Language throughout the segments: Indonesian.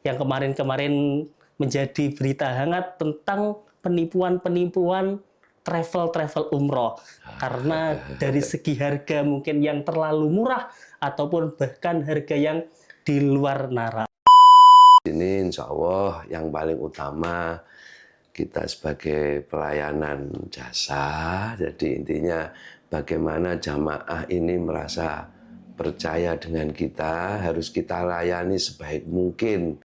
yang kemarin-kemarin menjadi berita hangat tentang penipuan-penipuan travel umroh. Karena dari segi harga mungkin yang terlalu murah ataupun bahkan harga yang di luar nalar. Ini insya Allah yang paling utama kita sebagai pelayanan jasa, jadi intinya bagaimana jamaah ini merasa percaya dengan kita, harus kita layani sebaik mungkin.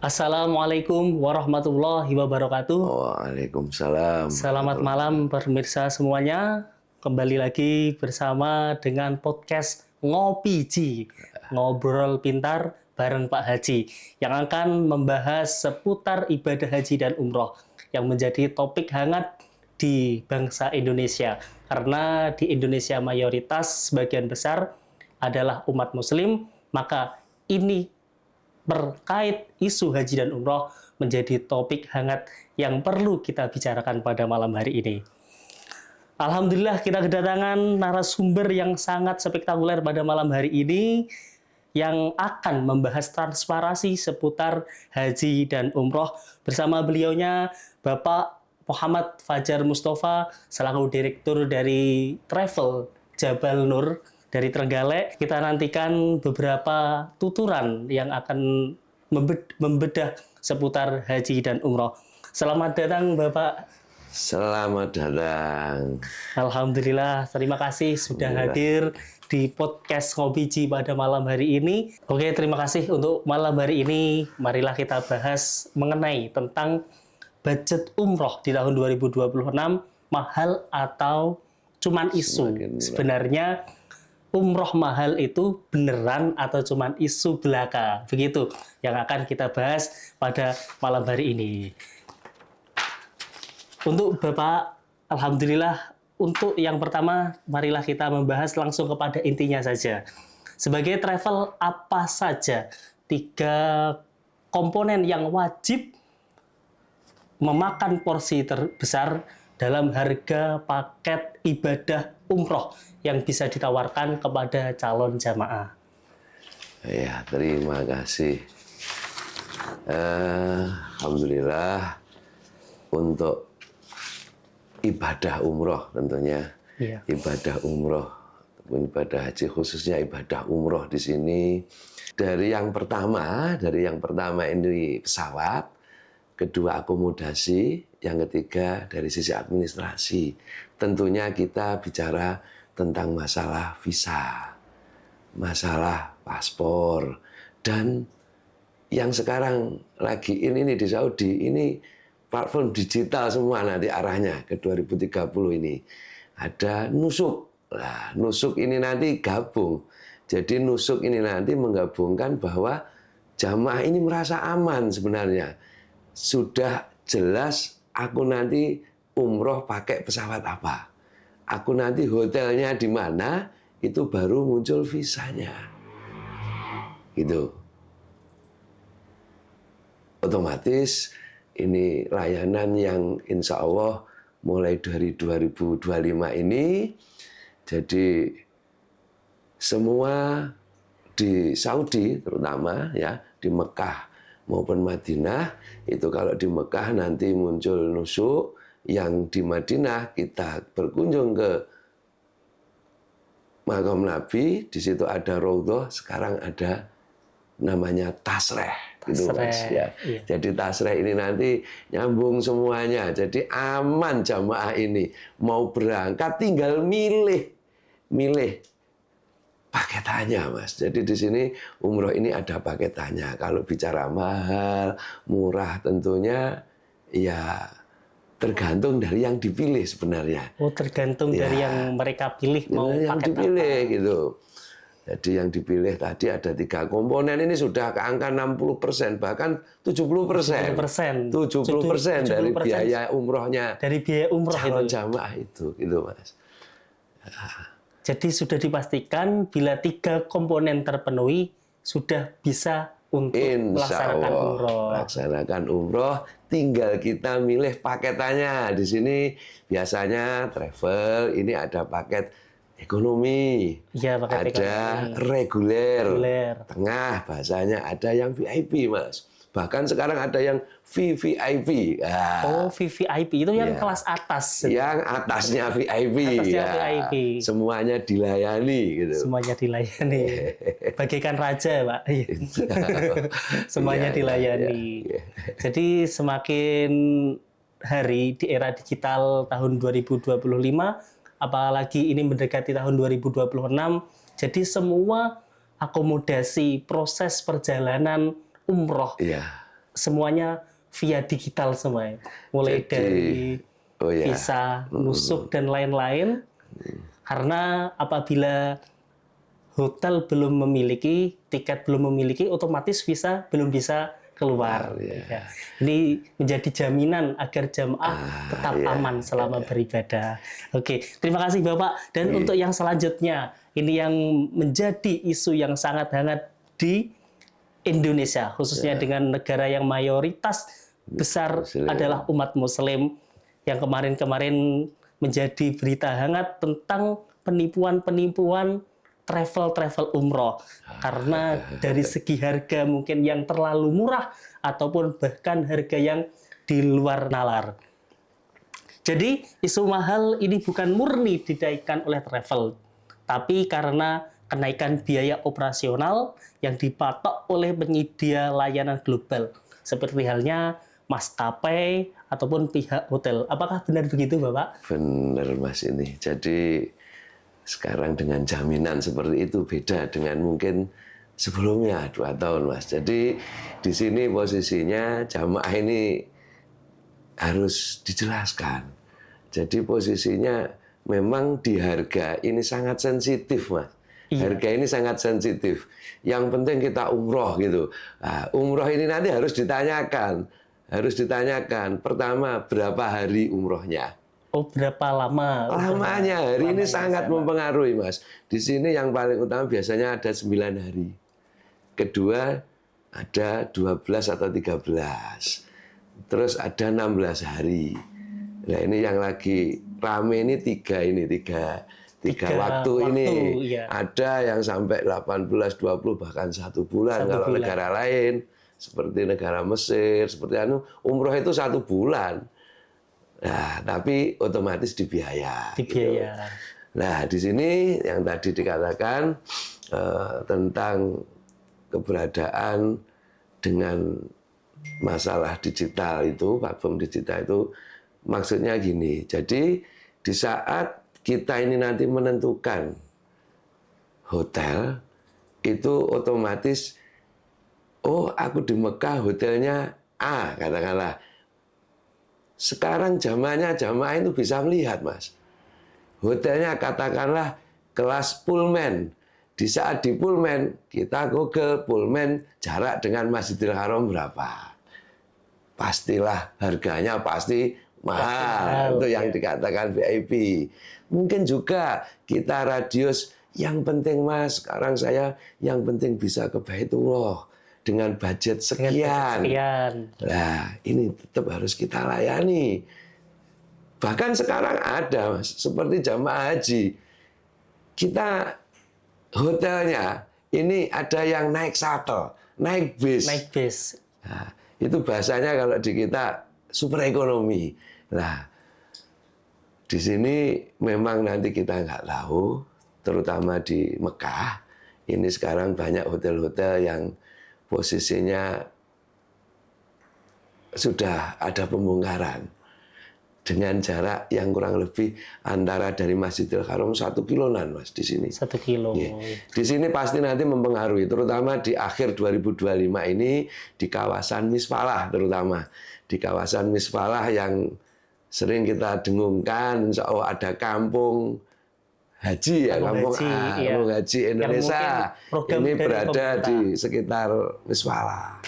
Assalamualaikum warahmatullahi wabarakatuh. Waalaikumsalam. Selamat malam pemirsa semuanya. Kembali lagi bersama dengan podcast Ngopi Ji, Ngobrol Pintar bareng Pak Haji, yang akan membahas seputar ibadah haji dan umroh yang menjadi topik hangat di bangsa Indonesia. Karena di Indonesia mayoritas sebagian besar adalah umat muslim, maka ini terkait isu haji dan umroh menjadi topik hangat yang perlu kita bicarakan pada malam hari ini. Alhamdulillah kita kedatangan narasumber yang sangat spektakuler pada malam hari ini yang akan membahas transparansi seputar haji dan umroh bersama beliaunya Bapak Muhammad Fajar Mustafa selaku Direktur dari Travel Jabal Nur dari Trenggalek. Kita nantikan beberapa tuturan yang akan membedah seputar haji dan umroh. Selamat datang Bapak. Selamat datang. Alhamdulillah, terima kasih sudah hadir di podcast Ngopi Ji pada malam hari ini. Oke, terima kasih untuk malam hari ini. Marilah kita bahas mengenai tentang budget umroh di tahun 2026, mahal atau cuman isu. Sebenarnya umroh mahal itu beneran atau cuman isu belaka? Begitu yang akan kita bahas pada malam hari ini. Untuk Bapak, alhamdulillah, untuk yang pertama, marilah kita membahas langsung kepada intinya saja. Sebagai travel, apa saja 3 komponen yang wajib memakan porsi terbesar dalam harga paket ibadah umroh yang bisa ditawarkan kepada calon jamaah? Ya, terima kasih. Alhamdulillah untuk ibadah umroh tentunya. Iya. Ibadah umroh, ibadah haji khususnya ibadah umroh di sini. Dari yang pertama ini pesawat, kedua akomodasi, yang ketiga dari sisi administrasi. Tentunya kita bicara tentang masalah visa, masalah paspor, dan yang sekarang lagi ini di Saudi, ini platform digital semua nanti arahnya ke 2030 ini. Ada nusuk. Nah, nusuk ini nanti gabung. Jadi nusuk ini nanti menggabungkan bahwa jamaah ini merasa aman sebenarnya. Sudah jelas aku nanti umroh pakai pesawat apa. Aku nanti hotelnya di mana, itu baru muncul visanya. Gitu. Otomatis ini layanan yang insya Allah mulai dari 2025 ini, jadi semua di Saudi terutama ya, di Mekah maupun Madinah, itu kalau di Mekah nanti muncul nusuk, yang di Madinah kita berkunjung ke makam Nabi, di situ ada Raudhah, sekarang ada namanya tasreh, gitu Mas ya. Iya. Jadi tasreh ini nanti nyambung semuanya, jadi aman jamaah ini mau berangkat tinggal milih paketannya Mas. Jadi di sini umroh ini ada paketannya. Kalau bicara mahal, murah tentunya ya tergantung dari yang dipilih sebenarnya. Oh, tergantung ya, dari yang mereka pilih mau yang paket dipilih apa. Gitu. Jadi yang dipilih tadi ada 3 komponen, ini sudah ke angka 60%, bahkan 70%. 70% dari biaya umrohnya. Dari biaya umroh calon itu. jamaah itu, gitu Mas. Ya. Jadi sudah dipastikan bila 3 komponen terpenuhi sudah bisa untuk Insya melaksanakan Allah umroh. laksanakan umroh, tinggal kita milih paketannya. Di sini biasanya travel ini ada paket ekonomi, Iya, paket ada ekonomi. reguler, Reguler. tengah bahasanya ada yang VIP, Mas. Bahkan sekarang ada yang VVIP. Oh, VVIP itu yang Iya. kelas atas. Yang atasnya VIP, Atasnya ya. VIP. Semuanya dilayani gitu. Semuanya dilayani. Bagaikan raja, Pak. Iya. Semuanya Iya, dilayani. iya. Jadi semakin hari di era digital tahun 2025, apalagi ini mendekati tahun 2026, jadi semua akomodasi proses perjalanan umroh Iya. semuanya via digital semua. Mulai Jadi, dari oh ya, visa, nusuk, dan lain-lain. Karena apabila hotel belum memiliki, tiket belum memiliki, otomatis visa belum bisa keluar. Ya. Ini menjadi jaminan agar jamaah tetap aman selama beribadah. Oke, terima kasih Bapak. Dan untuk yang selanjutnya, ini yang menjadi isu yang sangat hangat di Indonesia, khususnya dengan negara yang mayoritas besar Muslim. adalah umat Muslim, yang kemarin-kemarin menjadi berita hangat tentang penipuan-penipuan travel umroh. Karena dari segi harga mungkin yang terlalu murah ataupun bahkan harga yang di luar nalar. Jadi isu mahal ini bukan murni dinaikkan oleh travel, tapi karena kenaikan biaya operasional yang dipatok oleh penyedia layanan global, seperti halnya maskapai ataupun pihak hotel. Apakah benar begitu, Bapak? Benar, Mas, ini. Jadi sekarang dengan jaminan seperti itu beda dengan mungkin sebelumnya 2 tahun, Mas. Jadi di sini posisinya jamaah ini harus dijelaskan. Jadi posisinya memang di harga ini sangat sensitif, Mas. Iya. Harga ini sangat sensitif. Yang penting kita umroh gitu. Nah, umroh ini nanti harus ditanyakan. Harus ditanyakan. Pertama, berapa hari umrohnya? Oh, berapa lama? Lamanya hari ini Lamanya sangat sama. mempengaruhi, Mas. Di sini yang paling utama biasanya ada 9 hari. Kedua, ada 12 atau 13. Terus ada 16 hari. Nah, ini yang lagi rame ini tiga Tiga waktu ini. iya. Ada yang sampai 18, 20 bahkan 1 bulan. 1 Kalau bulan. negara lain seperti negara Mesir, seperti umroh itu 1 bulan. Nah, tapi otomatis dibiaya. Dibiaya. Gitu. Nah, di sini yang tadi dikatakan tentang keberadaan dengan masalah digital itu, platform digital itu, maksudnya gini. Jadi di saat kita ini nanti menentukan hotel, itu otomatis, oh aku di Mekah hotelnya A, katakanlah. Sekarang jamaah itu bisa melihat, Mas. Hotelnya katakanlah kelas Pullman. Di saat di Pullman, kita Google Pullman jarak dengan Masjidil Haram berapa. Pastilah harganya pasti mahal. Itu yang dikatakan VIP. Mungkin juga kita radius, yang penting Mas, sekarang saya yang penting bisa ke Baitullah dengan budget sekian. Nah, ini tetap harus kita layani. Bahkan sekarang ada, Mas, seperti jamaah haji. Kita hotelnya ini ada yang naik shuttle, naik bis. Naik bis. Nah, itu bahasanya kalau di kita super ekonomi. Nah, di sini memang nanti kita nggak tahu, terutama di Mekah. Ini sekarang banyak hotel-hotel yang posisinya sudah ada pembongkaran dengan jarak yang kurang lebih antara dari Masjidil Haram 1 kiloan, Mas, di sini. 1 kilo. Yeah. Di sini pasti nanti mempengaruhi, terutama di akhir 2025 ini di kawasan Misfalah, terutama di kawasan Misfalah yang sering kita dengungkan, insya Allah ada kampung haji ya, kampung haji Indonesia ini berada di sekitar Misfalah.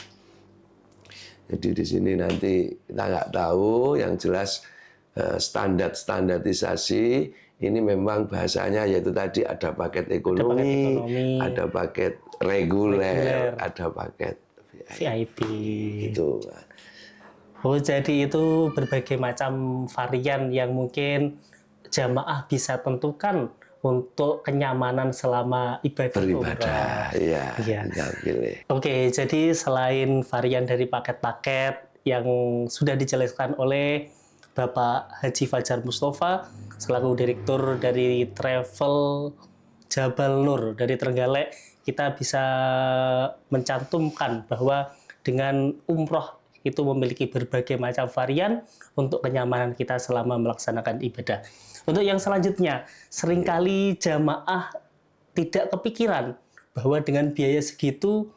Jadi di sini nanti kita nggak tahu, yang jelas standarisasi ini memang bahasanya yaitu tadi ada paket ekonomi, ada paket reguler, ada paket VIP. Gitu. Oh, jadi itu berbagai macam varian yang mungkin jamaah bisa tentukan untuk kenyamanan selama ibadah Beribadah, umrah. iya. Iya. Tinggal pilih. Oke, jadi selain varian dari paket-paket yang sudah dijelaskan oleh Bapak Haji Fajar Mustafa selaku Direktur dari Travel Jabal Nur dari Trenggalek, kita bisa mencantumkan bahwa dengan umroh itu memiliki berbagai macam varian untuk kenyamanan kita selama melaksanakan ibadah. Untuk yang selanjutnya, seringkali jamaah tidak kepikiran bahwa dengan biaya segitu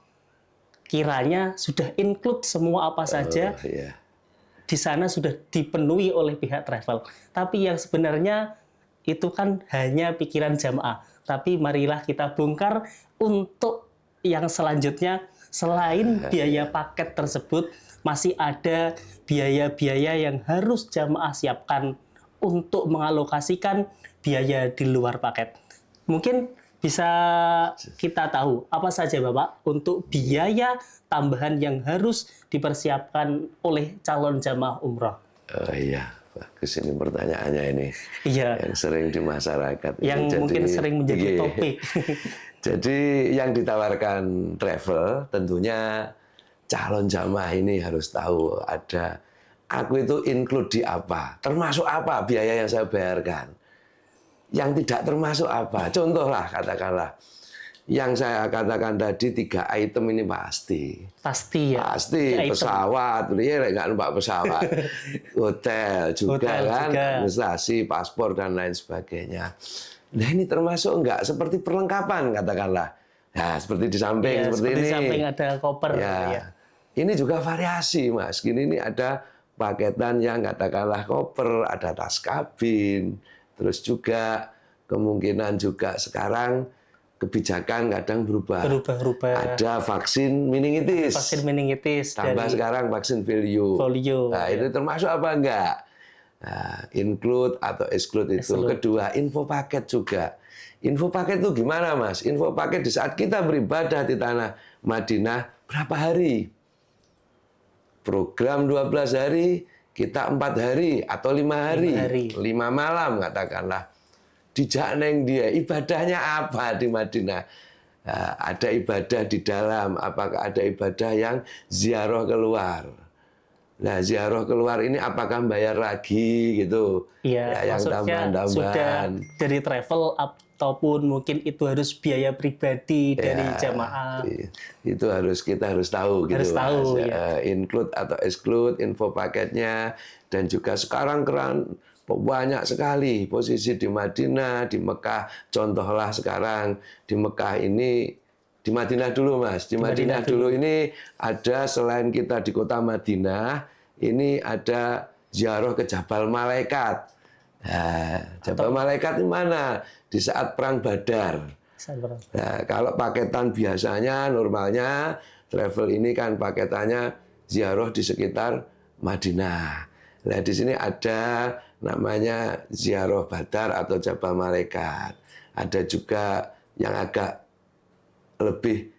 kiranya sudah include semua apa saja Iya. di sana sudah dipenuhi oleh pihak travel. Tapi yang sebenarnya itu kan hanya pikiran jamaah. Tapi marilah kita bongkar untuk yang selanjutnya, selain biaya paket tersebut, masih ada biaya-biaya yang harus jamaah siapkan untuk mengalokasikan biaya di luar paket. Mungkin bisa kita tahu apa saja Bapak untuk biaya tambahan yang harus dipersiapkan oleh calon jamaah umroh. Oh iya, bagus ini pertanyaannya ini. Iya. Yang sering di masyarakat. Yang mungkin sering menjadi topik. Jadi yang ditawarkan travel tentunya calon jamaah ini harus tahu ada aku itu include di apa, termasuk apa biaya yang saya bayarkan. Yang tidak termasuk apa, contohlah katakanlah yang saya katakan tadi 3 item ini pasti. Pasti ya. Pasti pesawat, dia nggak numpak pesawat, hotel juga kan, administrasi, paspor dan lain sebagainya. Nah ini termasuk enggak seperti perlengkapan katakanlah. Nah seperti di samping seperti ini. Di samping ada koper. Ya. Ini juga variasi mas. Gini ini ada paketan yang katakanlah koper, ada tas kabin, terus juga kemungkinan juga sekarang kebijakan kadang berubah. Ada vaksin meningitis. Vaksin meningitis. Tambah sekarang vaksin polio. Nah, itu termasuk apa enggak? Nah, include atau exclude itu. Kedua, info paket juga. Info paket itu gimana, Mas? Info paket di saat kita beribadah di tanah Madinah berapa hari? Program 12 hari, kita 4 hari atau 5 hari. 5 malam katakanlah. Dijak neng dia, ibadahnya apa di Madinah? Nah, ada ibadah di dalam, apakah ada ibadah yang ziarah keluar? Nah, ziarah keluar ini apakah bayar lagi gitu? Iya, ya, yang tambahan-tambahan. Sudah dari travel ataupun mungkin itu harus biaya pribadi dari jamaah. Itu kita harus tahu gitu. Harus tahu, ya. Include atau exclude info paketnya, dan juga sekarang banyak sekali posisi di Madinah, di Mekah. Contohlah sekarang di Mekah ini, di Madinah dulu Mas. Di Madinah dulu ini ada selain kita di kota Madinah, ini ada ziarah ke Jabal Malaikat. Nah, Jabal Malaikat di mana? Di saat Perang Badar. Nah, kalau paketan biasanya, normalnya, travel ini kan paketannya ziarah di sekitar Madinah. Nah, di sini ada namanya ziarah Badar atau Jabal Malaikat. Ada juga yang agak lebih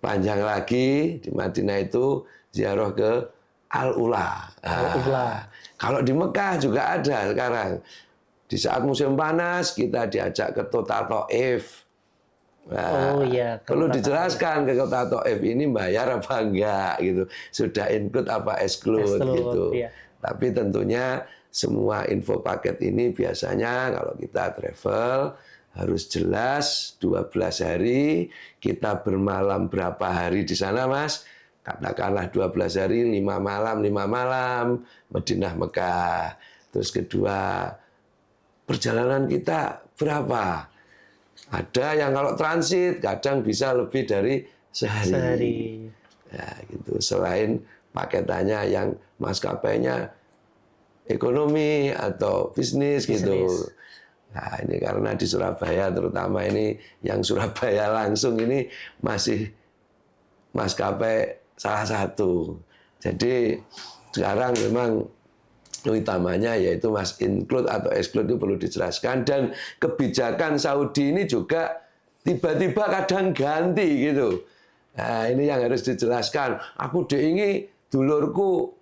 panjang lagi di Madinah itu ziarah ke Al-Ula. Kalau di Mekah juga ada sekarang. Di saat musim panas kita diajak ke kota Taif. Nah, perlu dijelaskan ke kota Taif ini bayar apa enggak gitu. Sudah include apa exclude gitu. Iya. Tapi tentunya semua info paket ini biasanya kalau kita travel harus jelas 12 hari, kita bermalam berapa hari di sana Mas? Katakanlah 12 hari, 5 malam, Madinah Mekah. Terus kedua, perjalanan kita berapa? Ada yang kalau transit kadang bisa lebih dari sehari. Ya, gitu. Selain paketannya yang maskapainya ekonomi atau bisnis gitu. Nah, ini karena di Surabaya terutama ini yang Surabaya langsung ini masih maskapai salah satu. Jadi sekarang memang utamanya yaitu Mas, include atau exclude itu perlu dijelaskan. Dan kebijakan Saudi ini juga tiba-tiba kadang ganti gitu. Nah, ini yang harus dijelaskan. Aku diingi dulurku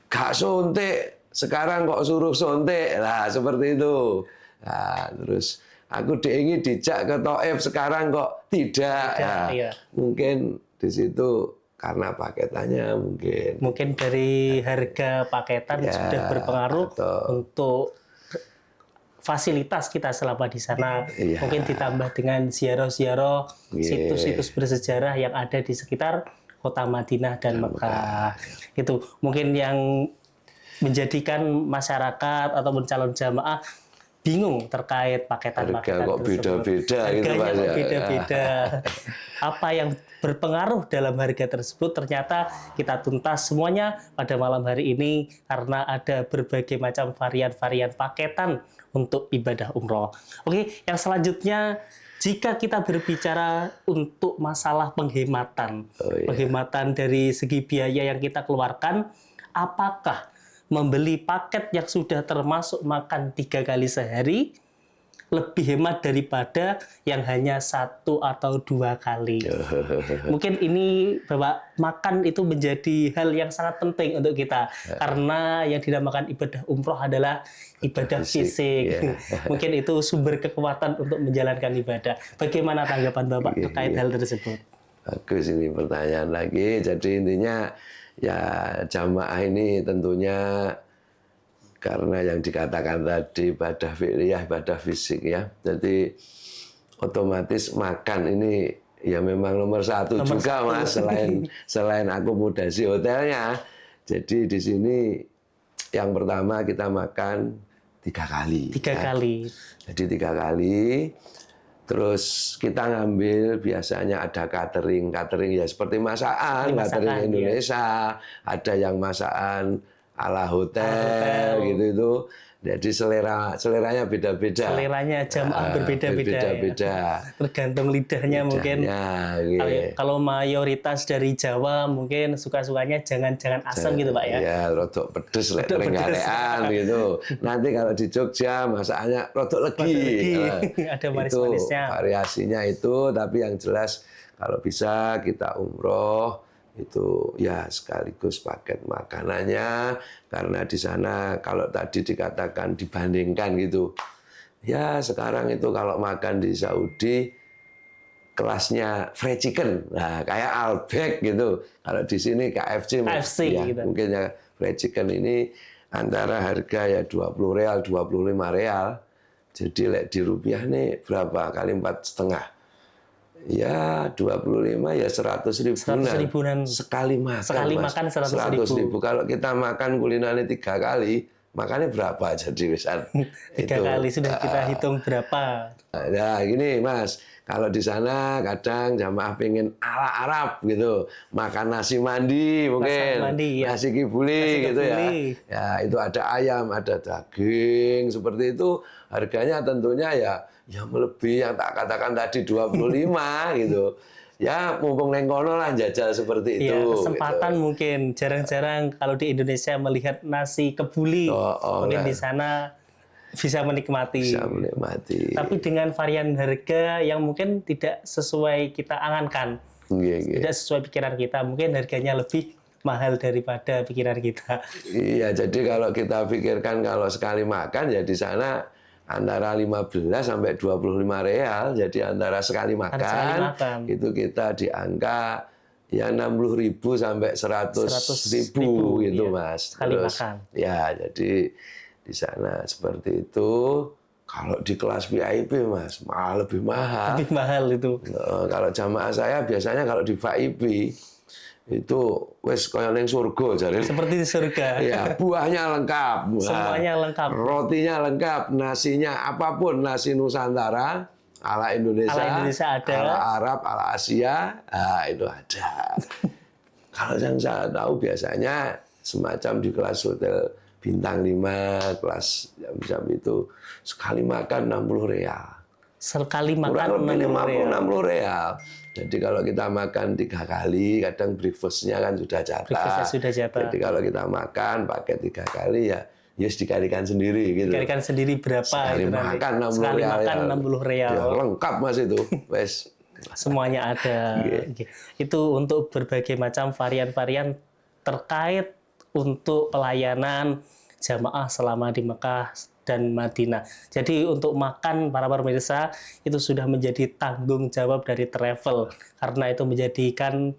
gak suntik, sekarang kok suruh suntik. Nah, seperti itu. Nah, terus aku diingi dijak ke Thaif, sekarang kok tidak. Nah, iya. mungkin di situ karena paketannya mungkin dari harga paketan Ya, sudah berpengaruh atau untuk fasilitas kita selama di sana. Iya. Mungkin ditambah dengan ziarah-ziarah Iya. situs-situs bersejarah yang ada di sekitar kota Madinah dan Mekah. Itu mungkin yang menjadikan masyarakat ataupun calon jamaah bingung terkait paketan-paketan harga kok tersebut. beda-beda gitu, Harganya Mas, kok ya. beda-beda. Apa yang berpengaruh dalam harga tersebut ternyata kita tuntas semuanya pada malam hari ini karena ada berbagai macam varian-varian paketan untuk ibadah umroh. Oke, yang selanjutnya jika kita berbicara untuk masalah penghematan, penghematan dari segi biaya yang kita keluarkan, apakah membeli paket yang sudah termasuk makan 3 kali sehari lebih hemat daripada yang hanya 1 atau 2 kali. Mungkin ini Bapak, makan itu menjadi hal yang sangat penting untuk kita karena yang dinamakan ibadah umroh adalah ibadah fisik. Mungkin itu sumber kekuatan untuk menjalankan ibadah. Bagaimana tanggapan Bapak terkait hal tersebut? Bagus ini pertanyaan lagi. Jadi intinya ya jamaah ini tentunya karena yang dikatakan tadi ibadah fi'liyah, ibadah fisik ya. Jadi otomatis makan ini ya memang nomor satu juga Mas, selain akomodasi hotelnya. Jadi di sini yang pertama kita makan 3 kali. 3 kali. Jadi 3 kali. Terus kita ngambil biasanya ada catering ya seperti masakan Indonesia, ada yang masakan ala hotel gitu itu. Jadi seleranya beda-beda. Seleranya jamaah berbeda-beda. Ya. Tergantung lidahnya mungkin. Gitu. Kalau mayoritas dari Jawa mungkin suka-sukanya jangan asam gitu Pak ya. Ya, rodok pedes renggalean gitu. Nanti kalau di Jogja masakannya rodok legi. Ada manis-manisnya. Itu variasinya itu, tapi yang jelas kalau bisa kita umroh itu ya sekaligus paket makanannya, karena di sana kalau tadi dikatakan dibandingkan gitu ya, sekarang itu kalau makan di Saudi kelasnya fried chicken, nah kayak Outback gitu. Kalau di sini KFC ya, gitu. Mungkin ya fried chicken ini antara harga ya 20 real, 25 real. Jadi di rupiah nih berapa kali 4,5? Ya 25 ya 100 ribuan sekali makan. Sekali makan 100 ribu. Kalau kita makan kulinarnya 3 kali, makannya berapa jadi besar? 3 kali sudah kita hitung berapa. Nah gini Mas, kalau di sana kadang jamaah pengen ala Arab gitu, makan nasi mandi mungkin, nasi kibuli gitu ya. Ya itu ada ayam, ada daging, seperti itu harganya tentunya ya melebihi yang tak katakan tadi 25 gitu. Ya mumpung neng kono lah jajal seperti itu. Iya, kesempatan gitu. Mungkin jarang-jarang kalau di Indonesia melihat nasi kebuli. Mungkin di sana bisa menikmati. Tapi dengan varian harga yang mungkin tidak sesuai kita angankan. Tidak sesuai pikiran kita. Mungkin harganya lebih mahal daripada pikiran kita. Iya, jadi kalau kita pikirkan kalau sekali makan ya di sana antara 15 sampai 25 real, jadi antara sekali makan itu kita di angka ya 60.000 sampai 100.000 gitu Mas. Sekali makan. Ya, jadi di sana seperti itu. Kalau di kelas VIP Mas, malah lebih mahal. Lebih mahal itu. Nah, kalau jamaah saya biasanya kalau di VIP itu wes koyo ning surga jadi. Seperti di surga. Ya, buahnya lengkap. Semuanya lengkap. Rotinya lengkap, nasinya apapun, nasi Nusantara, ala Indonesia ada. Ala Arab, ala Asia, itu ada. Kalau yang saya tahu biasanya semacam di kelas hotel bintang 5, kelas jam-jam itu sekali makan 60 real. Sekali kurang makan lebih 60 60 real. Jadi kalau kita makan 3 kali, kadang breakfastnya kan sudah Breakfast-nya jatah. sudah jatah. Jadi kalau kita makan pakai 3 kali ya, dikalikan sendiri gitu. Dikalikan sendiri berapa Sekali itu nanti? makan 60 Sekali real. makan Ya. 60 real. Ya, lengkap Mas itu. Wes. Semuanya ada. Itu untuk berbagai macam varian-varian terkait untuk pelayanan jamaah selama di Mekah dan Madinah. Jadi untuk makan para pemirsa itu sudah menjadi tanggung jawab dari travel karena itu menjadikan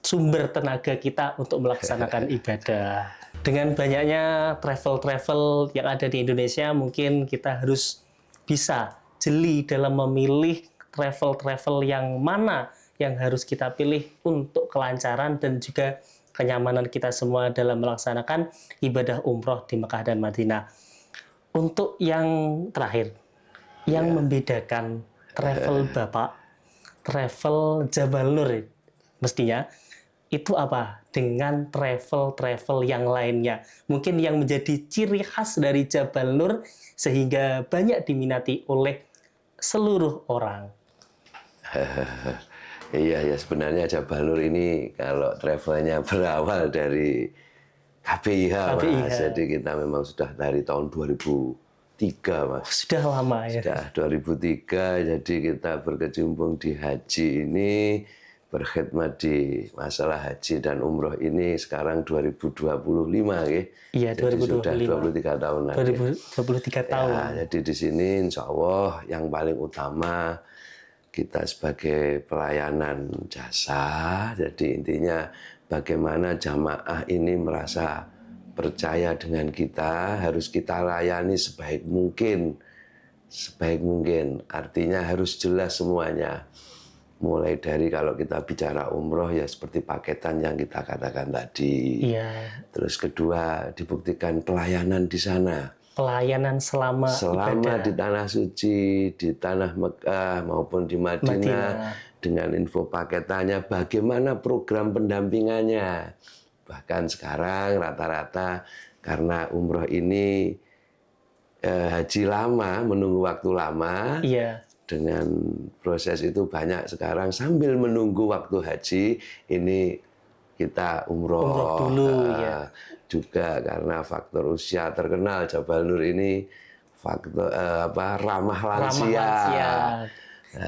sumber tenaga kita untuk melaksanakan ibadah. Dengan banyaknya travel-travel yang ada di Indonesia, mungkin kita harus bisa jeli dalam memilih travel-travel yang mana yang harus kita pilih untuk kelancaran dan juga kenyamanan kita semua dalam melaksanakan ibadah umroh di Mekah dan Madinah. Untuk yang terakhir, yang membedakan travel Bapak, travel Jabal Nur mestinya, itu apa dengan travel-travel yang lainnya? Mungkin yang menjadi ciri khas dari Jabal Nur sehingga banyak diminati oleh seluruh orang. Iya ya, sebenarnya Jabal Nur ini kalau travelnya berawal dari KPIH, Mas. Jadi kita memang sudah dari tahun 2003, Mas. Sudah lama ya. Sudah 2003, jadi kita berkecimpung di haji ini, berkhidmat di masalah haji dan umroh ini sekarang 2025 ya. Iya, Jadi 2025. sudah 23 tahun lagi. 23 tahun. Ya, jadi di sini insya Allah yang paling utama kita sebagai pelayanan jasa, jadi intinya bagaimana jamaah ini merasa percaya dengan kita, harus kita layani sebaik mungkin. Sebaik mungkin, artinya harus jelas semuanya. Mulai dari kalau kita bicara umroh ya seperti paketan yang kita katakan tadi. Iya. Terus kedua, dibuktikan pelayanan di sana. Pelayanan selama ibadah. Di tanah suci, di tanah Mekah maupun di Madinah, dengan info paketannya, bagaimana program pendampingannya. Bahkan sekarang rata-rata karena umroh ini haji lama, menunggu waktu lama, iya. Dengan proses itu banyak sekarang sambil menunggu waktu haji, ini kita umroh dulu, ya. Juga karena faktor usia terkenal Jabal Nur ini faktor ramah lansia.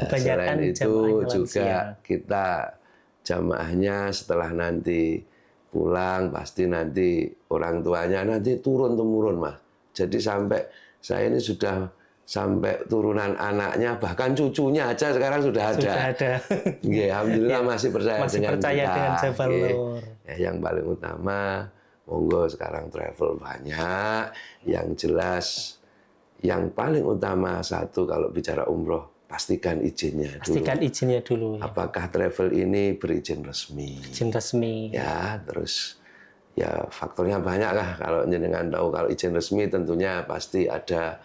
Selain itu juga kita jamaahnya setelah nanti pulang pasti nanti orang tuanya nanti turun temurun, Mas. Jadi sampai saya ini sudah sampai turunan anaknya bahkan cucunya aja sekarang sudah ada. Sudah ada. Alhamdulillah masih percaya dengan Jabal Nur. Ya, yang paling utama monggo sekarang travel banyak, yang jelas yang paling utama satu kalau bicara umroh pastikan izinnya dulu. Pastikan izinnya dulu. Ya. Apakah travel ini berizin resmi? Izin resmi. Ya, terus ya faktornya banyak lah kalau jenengan tahu kalau izin resmi tentunya pasti ada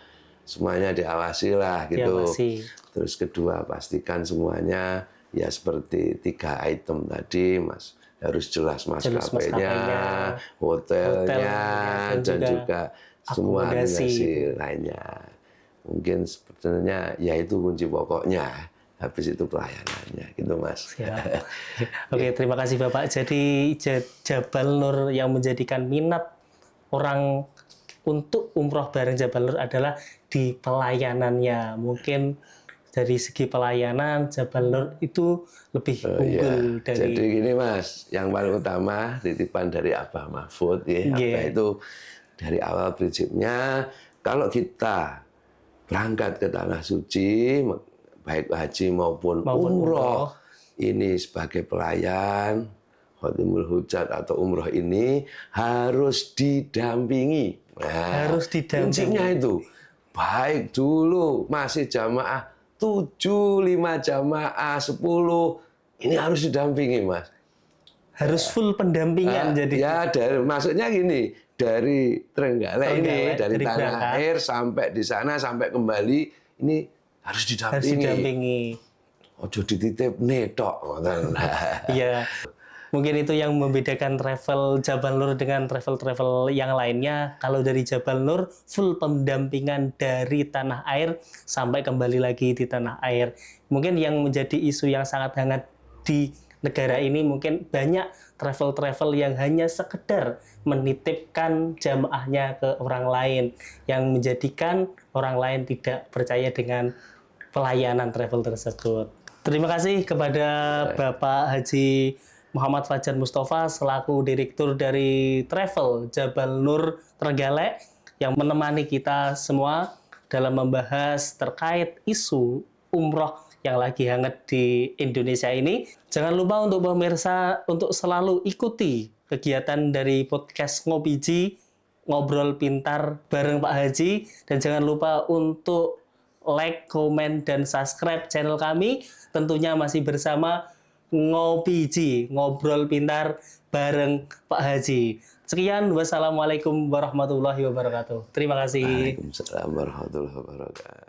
semuanya diawasi lah gitu. Diawasi. Terus kedua pastikan semuanya ya seperti 3 item tadi, Mas. Harus jelas maskapainya, hotelnya, dan juga semua akomodasi lainnya. Mungkin sebenarnya ya itu kunci pokoknya. Habis itu pelayanannya, gitu Mas. Siap. Oke, terima kasih Bapak. Jadi Jabal Nur yang menjadikan minat orang untuk umroh bareng Jabal Nur adalah di pelayanannya. Mungkin dari segi pelayanan Jabal Nur itu lebih unggul dari. Jadi gini Mas, yang paling utama titipan dari Abah Mahfud ya. Abah itu dari awal prinsipnya kalau kita berangkat ke tanah suci baik haji maupun umroh ini sebagai pelayan Khotimul Hujat atau umroh ini harus didampingi. Nah, harus didampingi. Kuncinya itu baik dulu masih jamaah 7, 5 jamaah 10 ini harus didampingi, Mas. Harus full pendampingan jadi. Ya, maksudnya gini, dari Trenggalek ini dari tanah air sampai di sana sampai kembali ini harus didampingi. Harus didampingi. Ojo dititip netok. Iya. Mungkin itu yang membedakan travel Jabal Nur dengan travel-travel yang lainnya. Kalau dari Jabal Nur, full pendampingan dari tanah air sampai kembali lagi di tanah air. Mungkin yang menjadi isu yang sangat hangat di negara ini, mungkin banyak travel-travel yang hanya sekedar menitipkan jamaahnya ke orang lain, yang menjadikan orang lain tidak percaya dengan pelayanan travel tersebut. Terima kasih kepada Bapak Haji Muhammad Fajar Mustafa selaku Direktur dari Travel Jabal Nur Trenggalek yang menemani kita semua dalam membahas terkait isu umroh yang lagi hangat di Indonesia ini. Jangan lupa untuk pemirsa untuk selalu ikuti kegiatan dari podcast Ngopiji, Ngobrol Pintar bareng Pak Haji, dan jangan lupa untuk like, komen, dan subscribe channel kami. Tentunya masih bersama Ngopiji, Ngobrol Pintar bareng Pak Haji. Sekian, wassalamualaikum warahmatullahi wabarakatuh. Terima kasih. Waalaikumsalam warahmatullahi wabarakatuh.